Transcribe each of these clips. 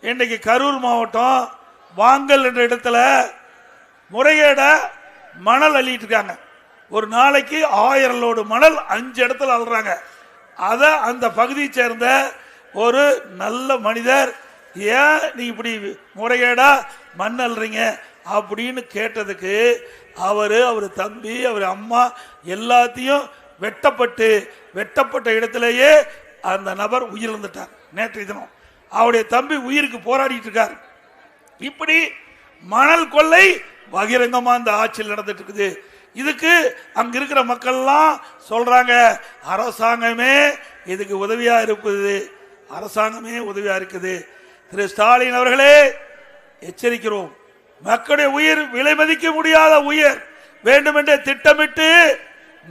இன்றைக்கு கரூர் மாவட்டம் வாங்கல் என்ற இடத்துல முறைகேட மணல் அள்ளிட்டு இருக்காங்க. ஒரு நாளைக்கு 1000 லோடு மணல் 5 இடத்துல அள்ளுறாங்க. அதை அந்த பகுதியை சேர்ந்த ஒரு நல்ல மனிதர், ஏன் நீ இப்படி முறைகேடா மண் அள்ளுறீங்க அப்படின்னு கேட்டதுக்கு அவர் தம்பி அவர் அம்மா எல்லாத்தையும் வெட்டப்பட்ட இடத்திலேயே அந்த நபர் உயிரிழந்துட்டார். நேற்றைய தினம் அவருடைய தம்பி உயிருக்கு போராடிட்டு இருக்கார். இப்படி மணல் கொள்ளை பகிரங்கமா இந்த ஆட்சியில் நடந்துட்டு இருக்குது. இதுக்கு அங்க இருக்கிற மக்கள்லாம் சொல்றாங்க, அரசாங்கமே இதுக்கு உதவியா இருக்குது, அரசாங்கமே உதவியா இருக்குது. திரு ஸ்டாலின் அவர்களே, எச்சரிக்கிறோம். மக்களுடைய உயிர் விலை மதிக்க முடியாத உயிர். வேண்டுமென்றே திட்டமிட்டு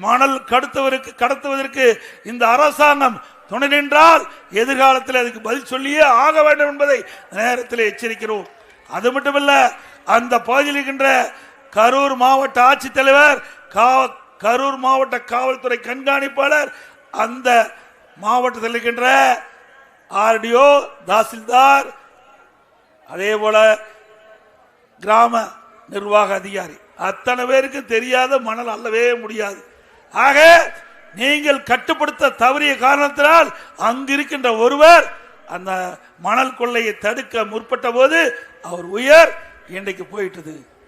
மணல் கடத்துவதற்கு இந்த அரசாங்கம் துணை நின்றால் எதிர்காலத்தில் அதுக்கு பதில் சொல்லியே ஆக வேண்டும் என்பதை நேரத்தில் எச்சரிக்கிறோம். அது மட்டுமல்ல, அந்த பகுதியில் இருக்கின்ற கரூர் மாவட்ட ஆட்சித்தலைவர், கரூர் மாவட்ட காவல்துறை கண்காணிப்பாளர், அந்த மாவட்டத்தில் இருக்கின்ற ஆர்டிஓ, தாசில்தார், அதே போல கிராம நிர்வாக அதிகாரி, அத்தனை பேருக்கு தெரியாத மணல் அள்ளவே முடியாது. ஆக நீங்கள் கட்டுப்படுத்த தவறிய காரணத்தினால் அங்கிருக்கின்ற ஒருவர் அந்த மணல் கொள்ளையை தடுக்க முற்பட்ட போது அவர் உயிர் இன்றைக்கு போயிட்டது.